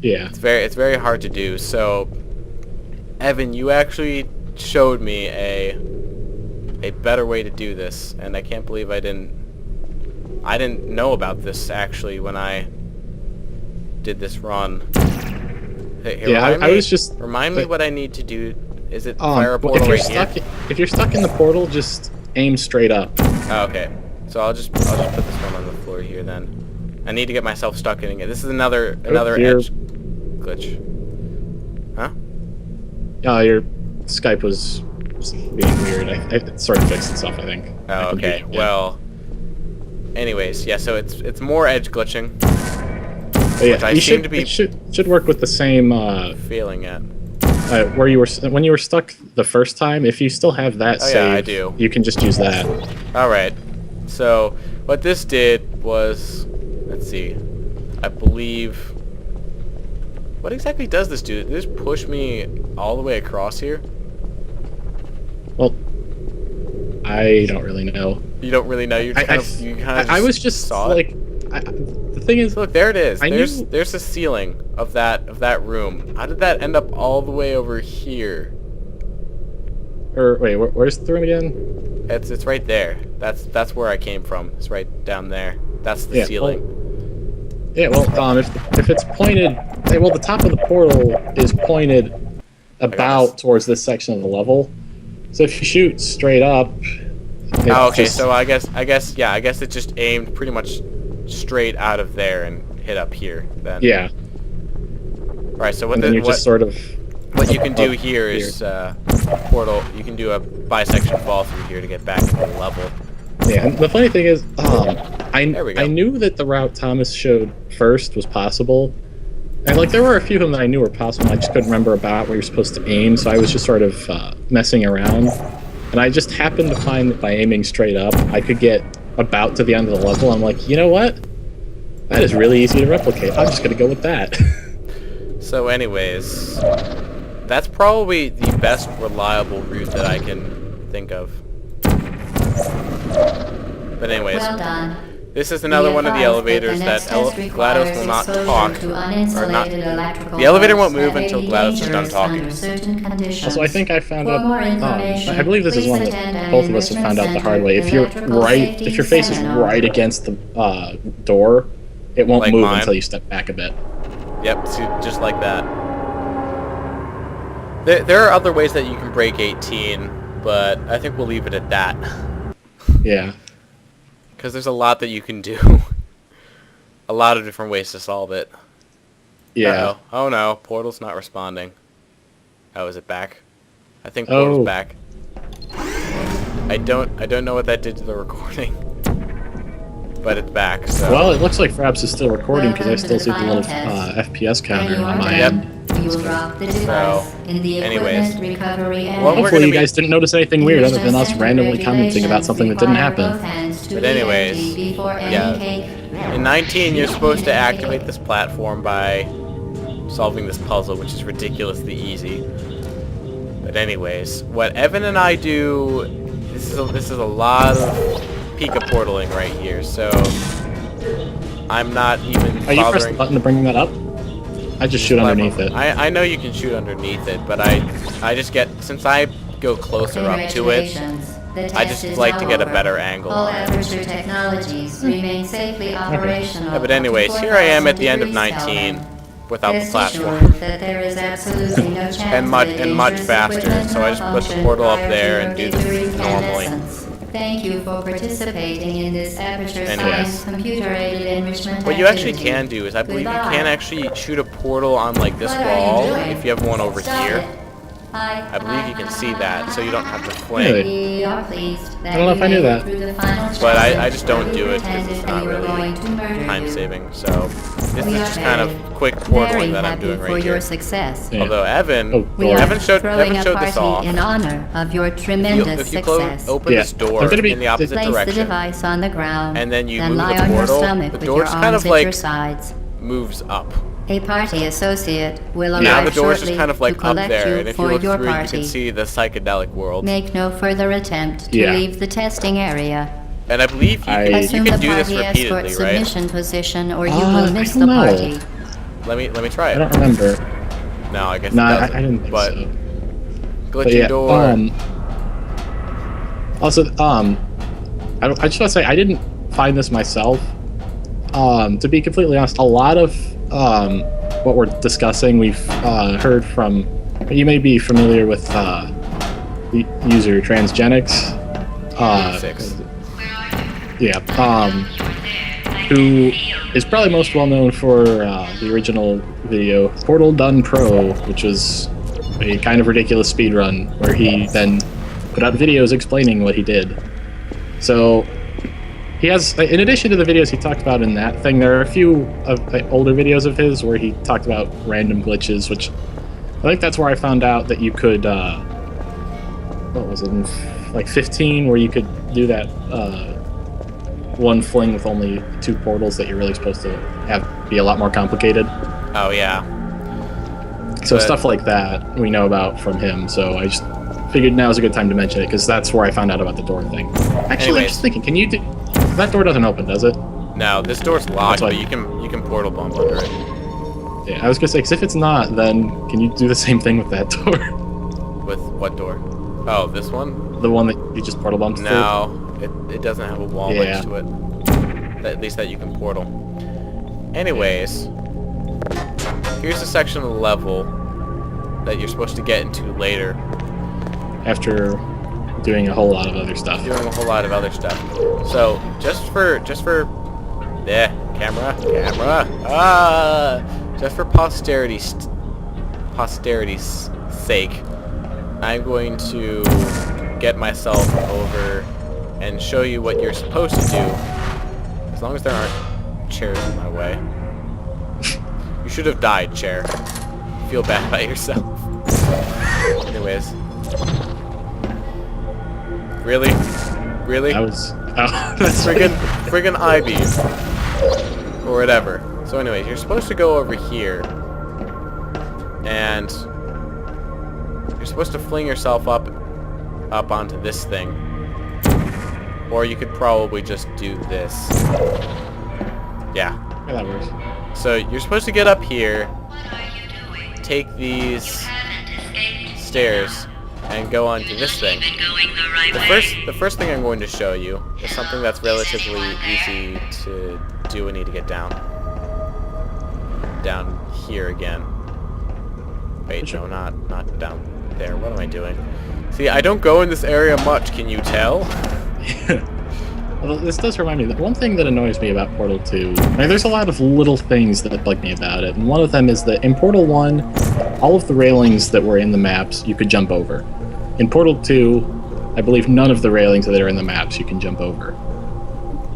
Yeah. It's very hard to do. So, Evan, you actually showed me a better way to do this, and I can't believe I didn't know about this actually when I did this run. Hey, Yeah, I was just remind me what I need to do. Is it fire a portal right here? If you're stuck in the portal, just aim straight up. Oh, okay. So I'll just put this one on the floor here then. I need to get myself stuck in it. This is another edge glitch. Huh? Your Skype was being weird. It sort of fixed itself, I think. Oh, okay. Well, anyways, yeah. So it's more edge glitching. But yeah, which I seem to be it should work with the same feeling at. Where you were when you were stuck the first time. If you still have that save, yeah, I do. You can just use that. All right. So what this did was, let's see, I believe. What exactly does this do? Did this push me all the way across here? Well, I don't really know. You don't really know. You kind of. I was just saw like, the thing is, look, there it is. There's the ceiling of that room. How did that end up all the way over here? Or wait, where's the room again? It's right there. That's where I came from. It's right down there. That's the ceiling. Well, if it's pointed, well, the top of the portal is pointed about towards this section of the level. So if you shoot straight up. Oh, okay. So I guess it just aimed pretty much straight out of there and hit up here then. Yeah. Right. So what you can do here is portal. You can do a bisection fall through here to get back to the level. Yeah. And the funny thing is, I knew that the route Thomas showed first was possible, and like there were a few of them that I knew were possible. I just couldn't remember about where you're supposed to aim, so I was just sort of messing around, and I just happened to find that by aiming straight up, I could get about to the end of the level. I'm like, you know what? That is really easy to replicate. I'm just gonna go with that. So anyways, that's probably the best reliable route that I can think of. But anyways, well done. This is another one of the elevators that GLaDOS will not talk. The elevator won't move until GLaDOS is done talking. Also, I think I found out. I believe this is one that both of us have found out the hard way. If your face is right against the door, it won't move until you step back a bit. Yep, see, just like that. There are other ways that you can break 18, but I think we'll leave it at that. Yeah. Because there's a lot that you can do. A lot of different ways to solve it. Yeah. Uh-oh. Oh no, portal's not responding. Oh, is it back? I think portal's back. I don't know what that did to the recording. But it's back, so. Well, it looks like Fraps is still recording because I still see the little FPS counter on my end. Anyways, hopefully you guys didn't notice anything weird other than us randomly commenting about something that didn't happen. But anyways, yeah. In 19, you're supposed to activate this platform by solving this puzzle, which is ridiculously easy. But anyways, what Evan and I do, this is a lot of Pika portaling right here, so I'm not even bothering. You press the button to bring that up? I just shoot underneath it. I know you can shoot underneath it, but I just get, since I go closer up to it, I just like to get a better angle on it. Technologies remain safely operational. Yeah, but anyways, here I am at the end of 19 without the platform. and much faster, so I just put the portal up there and do this normally. Thank you for participating in this Aperture Science computer-aided enrichment. What you actually can do is, I believe you can actually shoot a portal on like this wall if you have one over here. I believe you can see that, so you don't have to fling. Really? I don't know if I knew that. But I just don't do it because it's not really time-saving. So this is just kind of quick portaling that I'm doing right here. Although Evan showed this off. In honor of your tremendous if you open this door in the opposite direction, and then you move the portal, the door just kind of like moves up. A party associate will now arrive the door's just shortly kind of like to up collect there, you and if you for look your through it, you party. can see the psychedelic world. Make no further attempt to leave the testing area. And I believe you can do this repeatedly, right? Submission position, or you will miss the party. Let me try it. I don't remember. No, I guess No, it I doesn't. didn't think But so. glitchy Yeah, door. Also, I just want to say I didn't find this myself. To be completely honest, a lot of what we're discussing, we've heard from. You may be familiar with the user Transgenics. 6. Yeah. Who is probably most well known for the original video Portal Done Pro, which was a kind of ridiculous speedrun where he then put out videos explaining what he did. So he has, in addition to the videos he talked about in that thing, there are a few of older videos of his where he talked about random glitches, which I think that's where I found out that you could, what was it, like 15, where you could do that one fling with only 2 portals that you're really supposed to have be a lot more complicated. Oh yeah. So stuff like that we know about from him, so I just figured now is a good time to mention it, because that's where I found out about the door thing. Actually, I'm just thinking, can you do... That door doesn't open, does it? No, this door's locked, but you can portal bump under it. Yeah, I was gonna say, because if it's not, then can you do the same thing with that door? With what door? Oh, this one? The one that you just portal bumped through? No, it doesn't have a wall next to it. At least that you can portal. Anyways, here's a section of the level that you're supposed to get into later. After doing a whole lot of other stuff. Doing a whole lot of other stuff. So, just for camera. Just for posterity's sake, I'm going to get myself over and show you what you're supposed to do. As long as there aren't chairs in my way. You should have died, chair. Feel bad about yourself. Anyways. Really? Really? That's friggin' I-beam. Or whatever. So anyways, you're supposed to go over here. And you're supposed to fling yourself up onto this thing. Or you could probably just do this. Yeah. Yeah, that works. So you're supposed to get up here, take these stairs, and go onto this thing. The first thing I'm going to show you is something that's relatively easy to do. We need to get down here again. Wait, no, not down there. What am I doing? See, I don't go in this area much. Can you tell? Well, this does remind me that one thing that annoys me about Portal 2, I mean, there's a lot of little things that bug me about it, and one of them is that in Portal 1, all of the railings that were in the maps you could jump over. In Portal 2, I believe none of the railings that are in the maps you can jump over.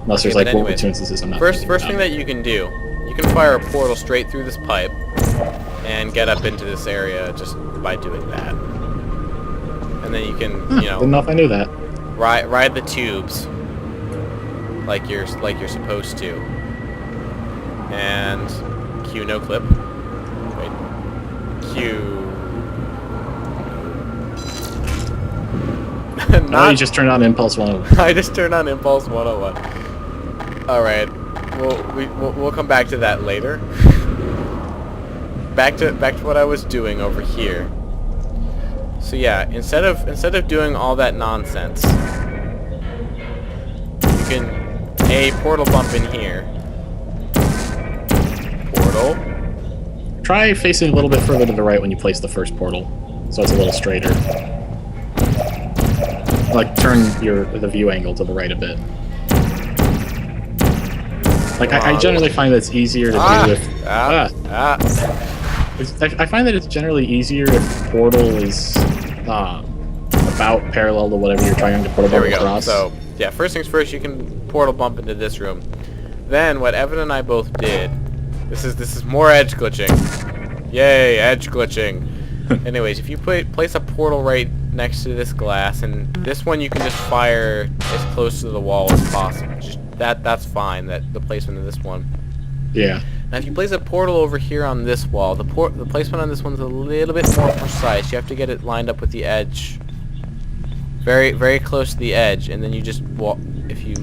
Unless there's like one or two instances I'm not First thing that you can do, you can fire a portal straight through this pipe and get up into this area just by doing that. And then you can, didn't know if I knew that. Ride the tubes like you're supposed to. And cue no clip. Wait. Cue. No, you just turned on Impulse 101. I just turned on Impulse 101. All right. We'll come back to that later. back to what I was doing over here. So yeah, instead of doing all that nonsense, you can portal bump in here. Portal. Try facing a little bit further to the right when you place the first portal, so it's a little straighter. Like turn the view angle to the right a bit. Like I generally find that it's easier to do if. I find that it's generally easier if portal is about parallel to whatever you're trying to portal bump across. So yeah, first things first, you can portal bump into this room. Then what Evan and I both did. This is more edge glitching. Yay, edge glitching. Anyways, if you place a portal right next to this glass, and this one you can just fire as close to the wall as possible. Just that's fine. That the placement of this one. Yeah. Now, if you place a portal over here on this wall, the placement on this one's a little bit more precise. You have to get it lined up with the edge, very very close to the edge, and then you just walk. If you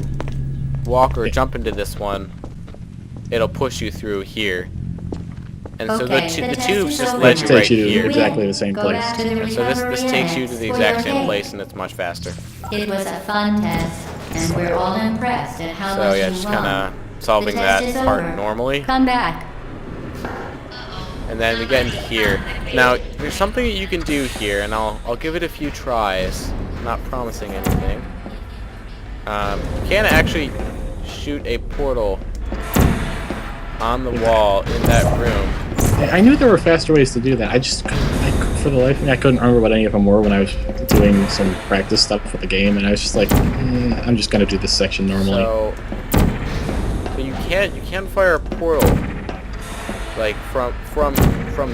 walk or jump into this one, it'll push you through here. And so Okay, the tubes just Which led you right takes you to here. exactly the same Go place. back to the And so this recovery takes you to annex the for exact your same cake. place, and it's much faster. It was a fun test, and we're all impressed at how So much yeah, you just won. kind of solving The test that is part over. normally. Come back. And then we get into here. Now, there's something that you can do here, and I'll give it a few tries. I'm not promising anything. You can actually shoot a portal on the wall in that room. I knew there were faster ways to do that. For the life of me, I couldn't remember what any of them were when I was doing some practice stuff with the game, and I was just like, I'm just gonna do this section normally. So, but you can fire a portal like from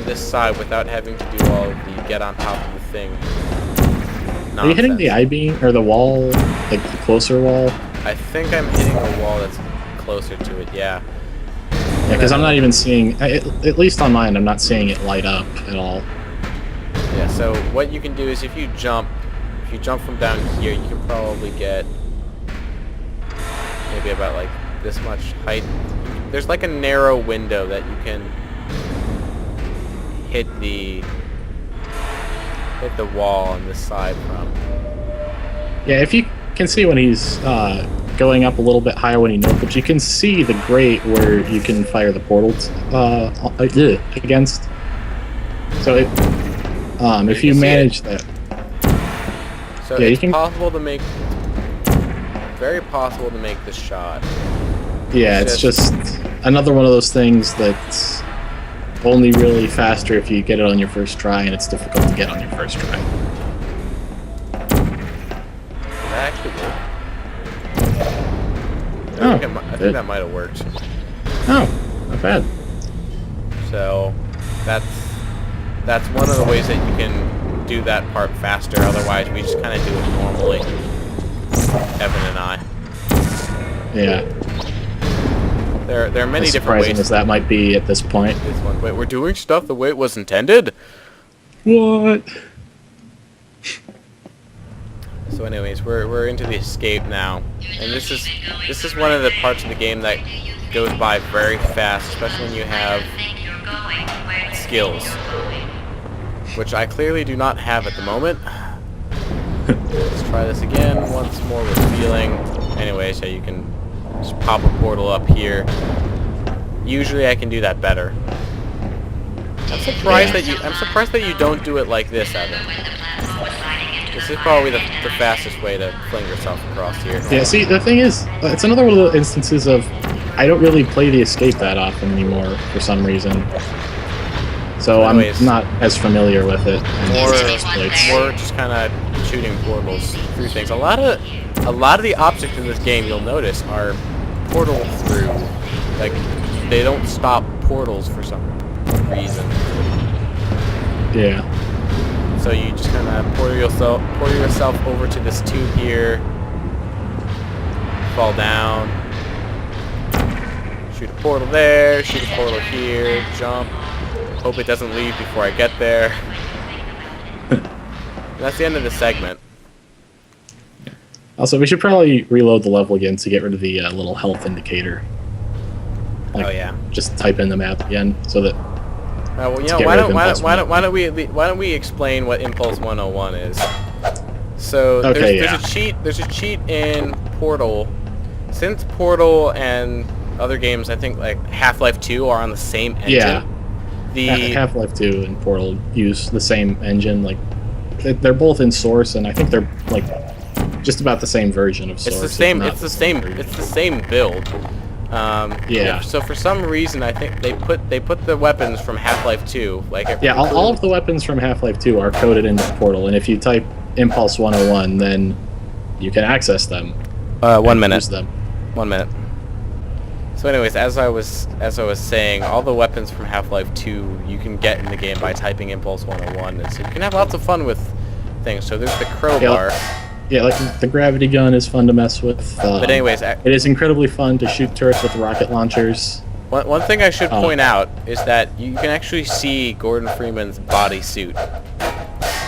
this side without having to do all of the get on top of the thing. Are you hitting the I-beam or the wall, like the closer wall? I think I'm hitting the wall that's closer to it. Yeah. Yeah, because I'm not even seeing, at least on mine, I'm not seeing it light up at all. Yeah, so what you can do is if you jump from down here, you can probably get maybe about like this much height. There's like a narrow window that you can hit the wall on this side from. Yeah, if you can see when he's going up a little bit higher when he knows, but you can see the grate where you can fire the portals against. So if you manage that, so yeah, it's very possible to make this shot. Yeah, it's just another one of those things that's only really faster if you get it on your first try, and it's difficult to get on your first try. That actually worked. I think that might have worked. Oh, not bad. So that's one of the ways that you can do that part faster. Otherwise, we just kind of do it normally. Evan and I. Yeah. There are many As different surprising ways. as that might be at this point. This one. Wait, we're doing stuff the way it was intended? What? So anyways, we're into the escape now. And this is one of the parts of the game that goes by very fast, especially when you have skills. Which I clearly do not have at the moment. Let's try this again once more with feeling. Anyways, yeah, you can just pop a portal up here. Usually I can do that better. I'm surprised that you don't do it like this, Evan. This is probably the fastest way to fling yourself across here. Yeah, see, the thing is, it's another one of the instances of I don't really play the escape that often anymore for some reason. So anyways, I'm not as familiar with it. More just kind of shooting portals through things. A lot of the objects in this game, you'll notice, are portal through. Like, they don't stop portals for some reason. Yeah. So you just kind of portal yourself over to this tube here. Fall down. Shoot a portal there. Shoot a portal here. Jump. Hope it doesn't leave before I get there. That's the end of the segment. Also, we should probably reload the level again to get rid of the little health indicator. Like, oh yeah. Just type in the map again so that. Well, you know, why don't we explain what Impulse 101 is? So there's a cheat in Portal. Since Portal and other games, I think like Half-Life 2 are on the same engine. Yeah. Half-Life 2 and Portal use the same engine. Like they're both in Source, and I think they're like just about the same version of Source. It's the same build. Yeah. So for some reason, I think they put the weapons from Half-Life 2 like. All of the weapons from Half-Life 2 are coded into Portal, and if you type Impulse 101, then you can access them. 1 minute. Use them. 1 minute. So anyways, as I was saying, all the weapons from Half-Life 2 you can get in the game by typing Impulse 101, and so you can have lots of fun with things. So there's the crowbar. Yeah, like the gravity gun is fun to mess with. But anyways, it is incredibly fun to shoot turrets with rocket launchers. One thing I should point out is that you can actually see Gordon Freeman's bodysuit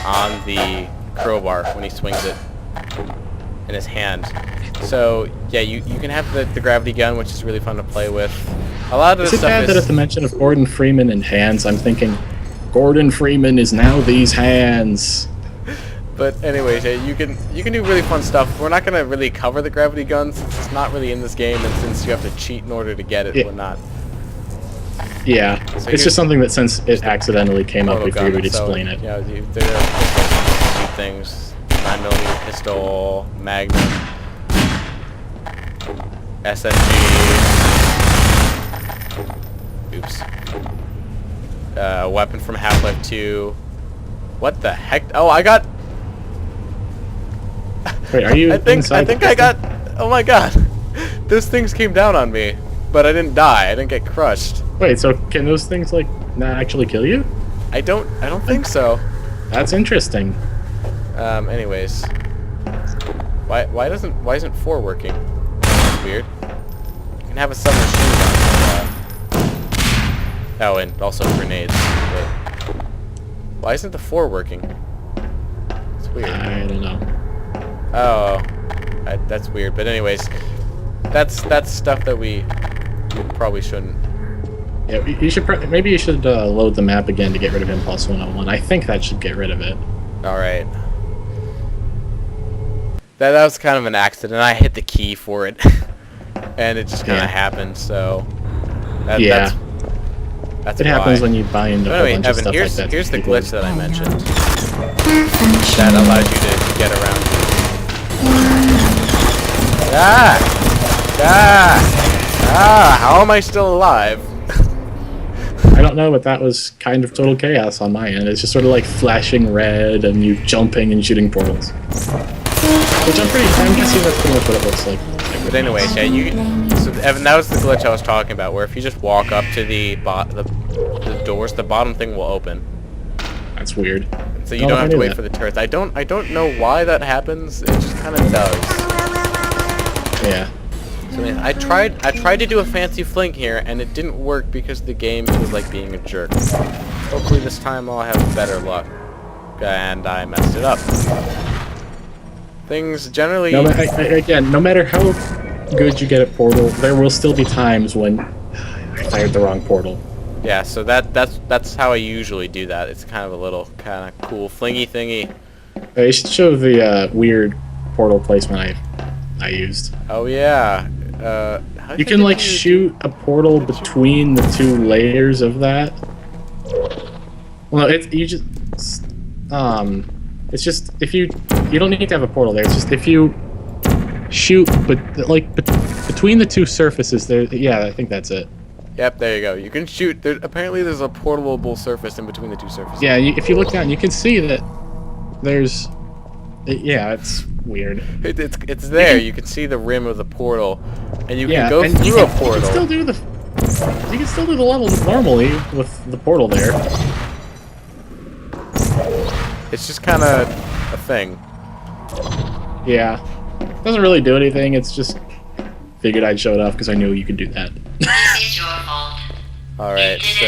on the crowbar when he swings it in his hand. So yeah, you can have the gravity gun, which is really fun to play with. A lot of Is the it stuff bad that at the mention of Gordon Freeman and hands, I'm thinking, Gordon Freeman is now these hands. But anyways, yeah, you can do really fun stuff. We're not gonna really cover the gravity gun since it's not really in this game, and since you have to cheat in order to get it, we're not. Yeah, So it's just something that since it accidentally came up, we figured we'd explain it. Yeah, there are two things: 9mm pistol, Magnum, SMG. Oops. Weapon from Half-Life 2. What the heck? Oh, I got. Wait, are you? I think I got. Oh my god! Those things came down on me, but I didn't die. I didn't get crushed. Wait, so can those things like not actually kill you? I don't think so. That's interesting. Anyways, why isn't 4 working? That's weird. You can have a submachine gun. Oh, and also grenades. But why isn't the 4 working? It's weird. I don't know. Oh, that's weird. But anyways, that's stuff that we probably shouldn't. Yeah, you should maybe you should load the map again to get rid of Impulse 101. I think that should get rid of it. All right. That was kind of an accident. I hit the key for it, and it just kind of happened. So that's it happens when you buy into a whole bunch of stuff here's like that. Here's the glitch that I mentioned. That allows you to get around. How am I still alive? I don't know, but that was kind of total chaos on my end. It's just sort of like flashing red and you jumping and shooting portals. Which I'm guessing that's pretty much what it looks like. But anyways, yeah, so Evan, that was the glitch I was talking about, where if you just walk up to the doors, the bottom thing will open. That's weird. So you don't have to wait for the turrets. I don't know why that happens. It just kind of does. Yeah. So I tried to do a fancy flank here, and it didn't work because the game was like being a jerk. Hopefully this time I'll have better luck. And I messed it up. Things generally... Again, no matter how good you get at Portal, there will still be times when I fired the wrong portal. Yeah, so that's how I usually do that. It's kind of a little kind of cool flingy thingy. You should show the weird portal placement I used. Oh yeah. You can like shoot a portal between the 2 layers of that. Well, it's just if you don't need to have a portal there. It's just if you shoot, between the 2 surfaces there. Yeah, I think that's it. Yep, there you go. You can shoot. Apparently, there's a portable surface in between the 2 surfaces. Yeah, if you look down, you can see that there's. Yeah, it's weird. It's there. You can see the rim of the portal, and you can go through a portal. You can still do the level normally with the portal there. It's just kind of a thing. Yeah, doesn't really do anything. It's just figured I'd show it off because I knew you could do that. All right, so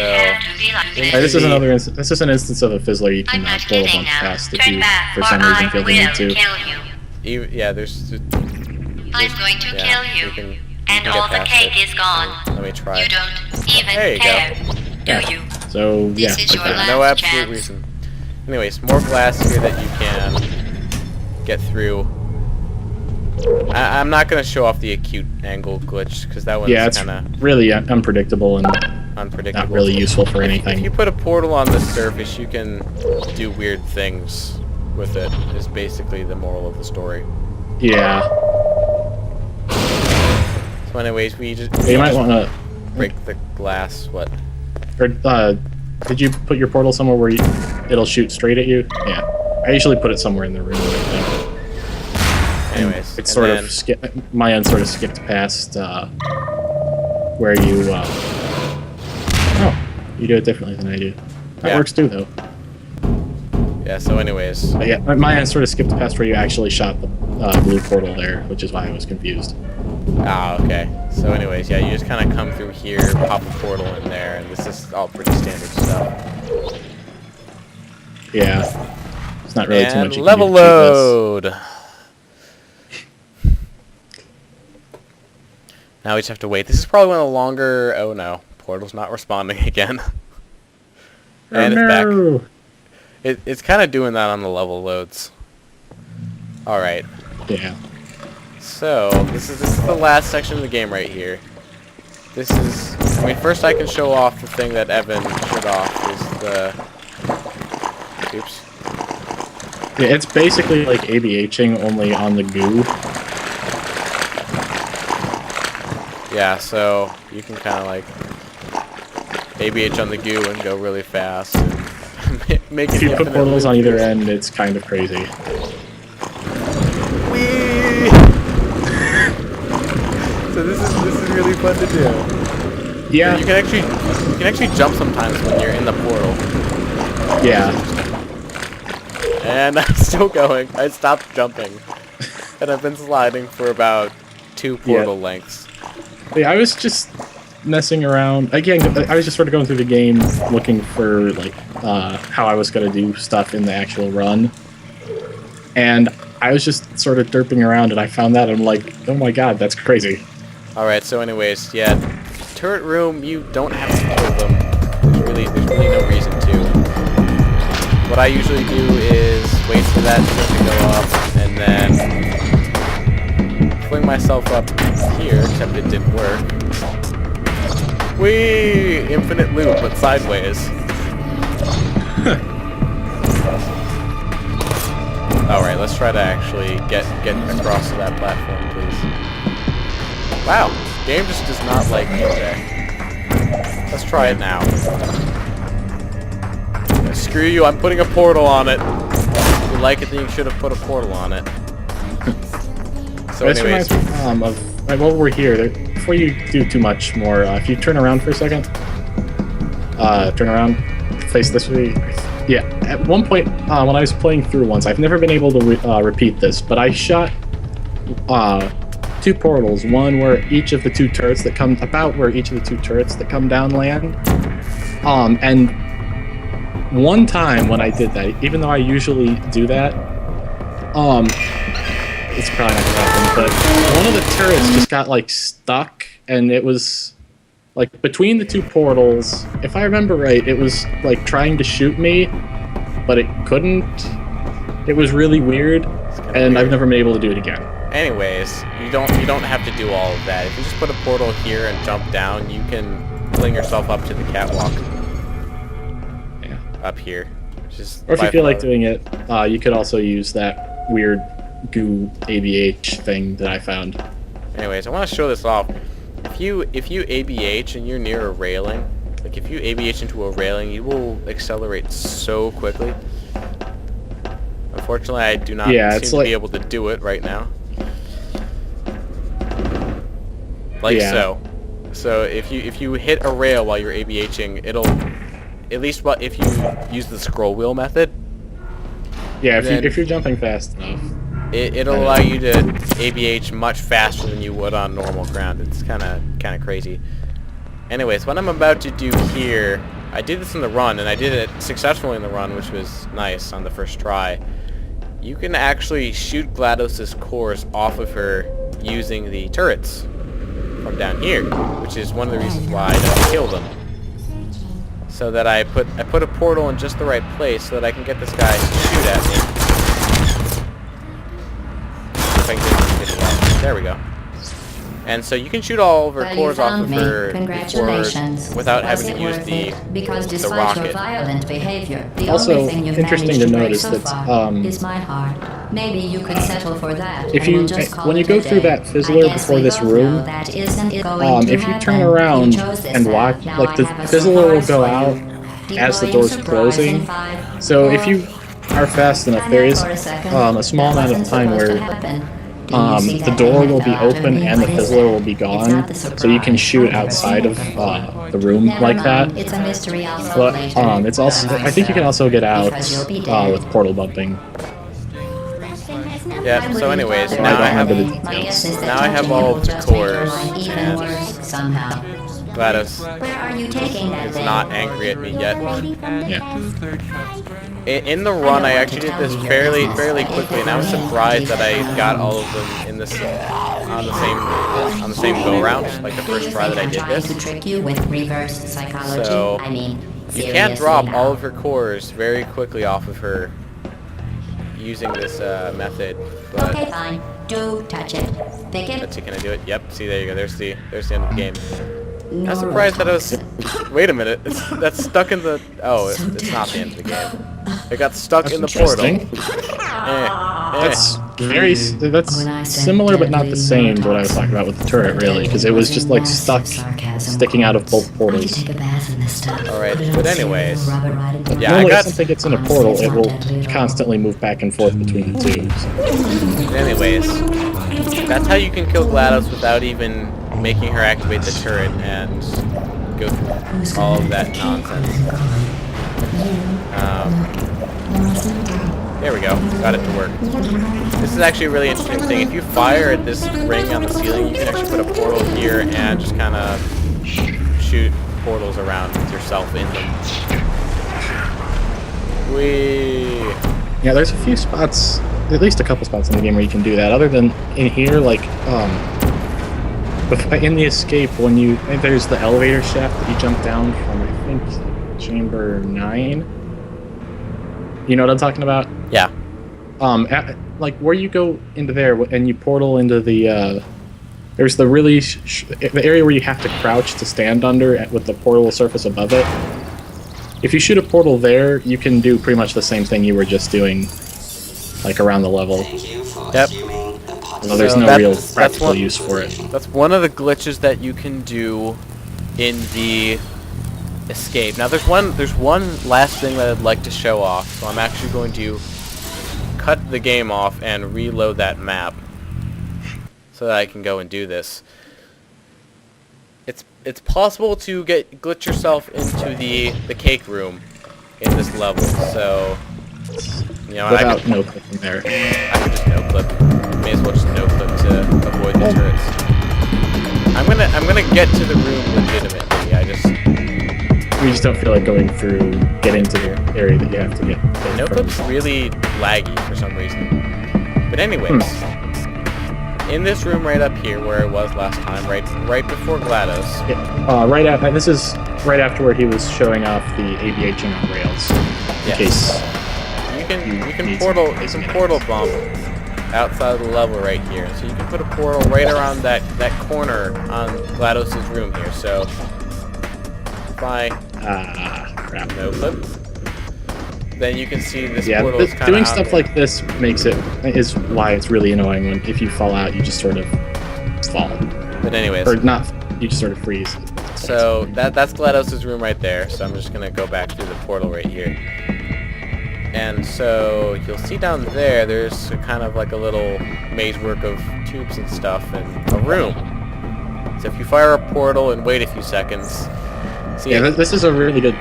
this is another. This is an instance of a fizzler you can portal bunch past if you, for some reason, feel the need to. Yeah, there's. I'm going to kill you, and all the cake is gone. Let me try. You don't even care, do you? So yeah, This is your last no absolute chance. reason. Anyways, more glass here that you can get through. I'm not gonna show off the acute angle glitch because that one's it's kind of really unpredictable and not really useful for anything. If you put a portal on the surface, you can do weird things with it. Is basically the moral of the story. Yeah. So, anyways, You might want to break the glass. What? Or did you put your portal somewhere where it'll shoot straight at you? Yeah. I usually put it somewhere in the room. I think. Anyways, it's sort of my end sort of skipped past where you. Oh, you do it differently than I do. That works too, though. Yeah. So, anyways. But yeah, my end sort of skipped past where you actually shot the blue portal there, which is why I was confused. Ah, okay. So, anyways, yeah, you just kind of come through here, pop a portal in there, and this is all pretty standard stuff. Yeah. It's not really too much. Level load. Now we just have to wait. This is probably one of the longer... Oh no, portal's not responding again. And it's back. It's kind of doing that on the level loads. Alright. Yeah. So, this is the last section of the game right here. This is... I mean, first I can show off the thing that Evan showed off, is the... Oops. Yeah, it's basically like ABHing, only on the goo. Yeah, so you can kind of like ABH on the goo and go really fast. And make it if you put portals on either end, it's kind of crazy. Whee! So this is really fun to do. Yeah. You can actually jump sometimes when you're in the portal. Yeah. And I'm still going. I stopped jumping. And I've been sliding for about 2 portal lengths. Yeah, I was just messing around. Again, I was just sort of going through the game looking for, like, how I was going to do stuff in the actual run. And I was just sort of derping around, and I found that, and I'm like, oh my god, that's crazy. Alright, so anyways, yeah, turret room, you don't have to kill them. There's really no reason to. What I usually do is wait for that to go up, and then fling myself up here, except it didn't work. Whee! Infinite loop, but sideways. Alright, let's try to actually get across to that platform, please. Wow, game just does not like me today. Let's try it now. Screw you, I'm putting a portal on it. If you like it, then you should have put a portal on it. So anyways. While we're here, before you do too much more, if you turn around for a second. Turn around, face this way. Yeah, at one point, when I was playing through once, I've never been able to repeat this, but I shot 2 portals. One where each of the 2 turrets that come... About where each of the 2 turrets that come down land. And one time when I did that, even though I usually do that, it's probably not gonna happen, but one of the turrets just got, like, stuck, and it was... Like, between the 2 portals, if I remember right, it was, like, trying to shoot me, but it couldn't. It was really weird, and I've never been able to do it again. Anyways, you don't have to do all of that. If you just put a portal here and jump down, you can fling yourself up to the catwalk. Yeah. Up here. Just or if you feel like doing it, you could also use that weird goo ABH thing that I found. Anyways, I want to show this off. If you ABH and you're near a railing, like if you ABH into a railing, you will accelerate so quickly. Unfortunately, I do not seem to be able to do it right now. Like so. So if you hit a rail while you're ABHing, it'll at least if you use the scroll wheel method. Yeah, if you're jumping fast enough. It'll allow you to ABH much faster than you would on normal ground. It's kind of crazy. Anyways, what I'm about to do here, I did this in the run, and I did it successfully in the run, which was nice on the first try. You can actually shoot GLaDOS's cores off of her using the turrets from down here, which is one of the reasons why I don't kill them. So that I put a portal in just the right place so that I can get this guy to shoot at me. There we go. And so you can shoot all of her cores off of her cores without having to use the rocket. Violent behavior, the also, only thing you've interesting to notice so that is my heart. Maybe you could settle for that. If you when you go through that fizzler before this room, if you turn around and watch, like the fizzler will go out as the door's closing. So if you are fast enough, there is a small amount of time where the door will be open and the fizzler will be gone, so you can shoot outside of the room like that. It's a mystery. But it's also, I think you can also get out with portal bumping. Yeah. So anyways, now I have all of the cores. And GLaDOS Where are you taking that is thing? not angry at me yet. Yeah. In the run, I actually did this fairly quickly, and I was surprised that I got all of them in this on the same go round, like the first try that I did this. So you can't drop all of her cores very quickly off of her using this method. But Okay, fine. Do touch it. Pick it. let's see, can I do it? Yep. See, there you go. There's the end of the game. I was surprised that I was. Wait a minute. That's stuck in the. Oh, it's not the end of the game. It got stuck in the portal. That's that's similar but not the same to what I was talking about with the turret, really, because it was just like stuck, sticking out of both portals. Alright, but anyways, yeah, Normally, if something gets in a portal, it will constantly move back and forth between the two. anyways, that's how you can kill GLaDOS without even making her activate the turret and go through all of that nonsense. There we go. Got it to work. This is actually a really interesting thing. If you fire at this ring on the ceiling, you can actually put a portal here and just kind of shoot portals around with yourself in them. Whee! Yeah, there's a few spots, at least a couple spots in the game where you can do that. Other than in here, like in the escape, there's the elevator shaft that you jump down from, I think, chamber 9. You know what I'm talking about? Yeah. Like where you go into there and you portal into the there's the really the area where you have to crouch to stand under with the portal surface above it. If you shoot a portal there, you can do pretty much the same thing you were just doing, like around the level. Yep. Well, there's no real practical use for it. That's one of the glitches that you can do in the escape. Now there's one last thing that I'd like to show off, so I'm actually going to cut the game off and reload that map so that I can go and do this. It's possible to glitch yourself into the cake room in this level, so you know, without no clip from there. I could just no clip. May as well just no clip to avoid the turrets. I'm gonna get to the room legitimately. We just don't feel like going through, get into the area that you have to get. No clip's really laggy for some reason. But anyways, in this room right up here where it was last time, right before GLaDOS. Yeah, this is right after where he was showing off the ABHing on rails. In case you can portal bump outside of the level right here. So you can put a portal right around that corner on GLaDOS' room here. So crap. No clip. Then you can see this portal is kind of doing stuff like this is why it's really annoying when if you fall out, you just sort of fall. But anyways, or not, you just sort of freeze. So that's GLaDOS' room right there. So I'm just gonna go back through the portal right here. And so you'll see down there's kind of like a little maze work of tubes and stuff and a room. So if you fire a portal and wait a few seconds. This is a really good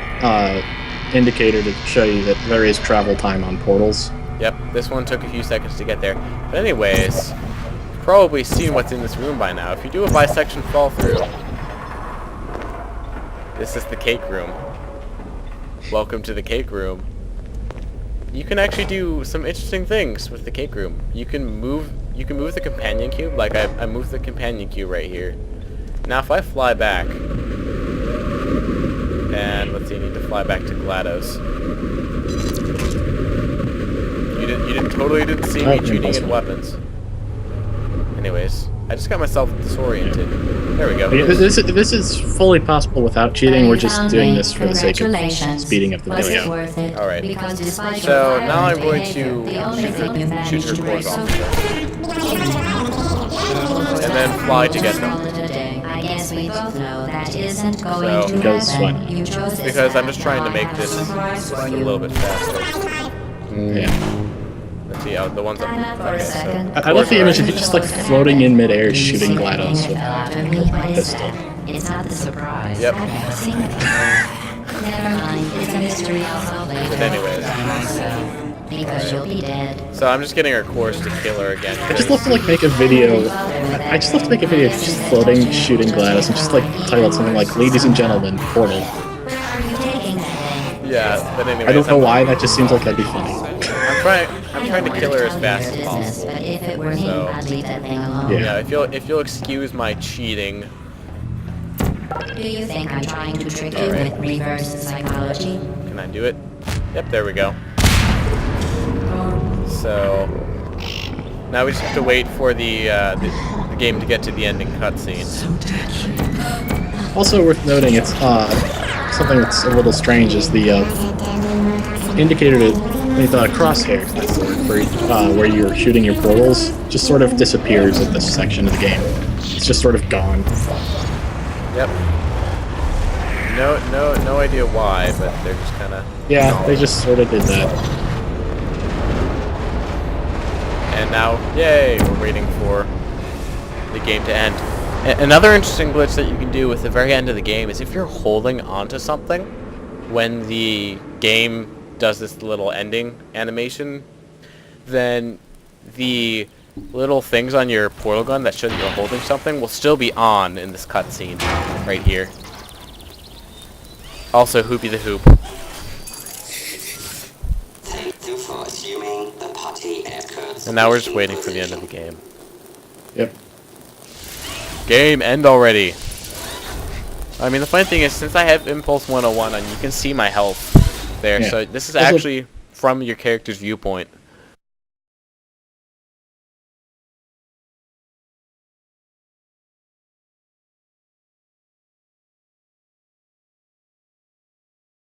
indicator to show you that there is travel time on portals. Yep, this one took a few seconds to get there. But anyways, you've probably seen what's in this room by now. If you do a bisection fall through, this is the cake room. Welcome to the cake room. You can actually do some interesting things with the cake room. You can move the companion cube, like I moved the companion cube right here. Now if I fly back, and let's see, I need to fly back to GLaDOS. You totally didn't see me cheating in weapons. Anyways, I just got myself disoriented. There we go. Yeah, this is fully possible without cheating. We're just doing this for the sake of speeding up the video. Alright. So now I'm going to shoot her cores off. And then fly to get them. I guess we both know that isn't going to happen. Because I'm just trying to make this a little bit faster. Yeah. Let's see, the ones that... Okay, so I love the image of you just like floating in midair shooting GLaDOS with a pistol. It's not the surprise. Yep. Never mind, it's a mystery I'll solve later. But anyways. Because you'll be dead. So I'm just getting her course to kill her again. I just love to like make a video. I just love to make a video of just floating, shooting Gladys, and just like title it something like "Ladies and Gentlemen, Portal." Where are you taking that thing? Yeah, but anyways. I don't know why. That just seems like that'd be funny. I'm trying to kill her as fast as possible. But if it were me, So, I'd leave that thing alone. yeah, if you'll excuse my cheating. Do you think I'm trying to trick you with reverse psychology? Can I do it? Yep, there we go. So now we just have to wait for the game to get to the ending cutscene. Also worth noting, it's something that's a little strange is the indicator to the crosshair, that's the word for where you're shooting your portals, just sort of disappears at this section of the game. It's just sort of gone. Yep. No idea why, but they're just kind of. Yeah, they just sort of did that. And now, yay, we're waiting for the game to end. Another interesting glitch that you can do with the very end of the game is if you're holding onto something when the game does this little ending animation, then the little things on your portal gun that show that you're holding something will still be on in this cutscene right here. Also, Hoopy the Hoop. And now we're just waiting for the end of the game. Yep. Game, end already. I mean, the funny thing is, since I have Impulse 101 on, you can see my health there. Yeah. So this is Also, actually from your character's viewpoint.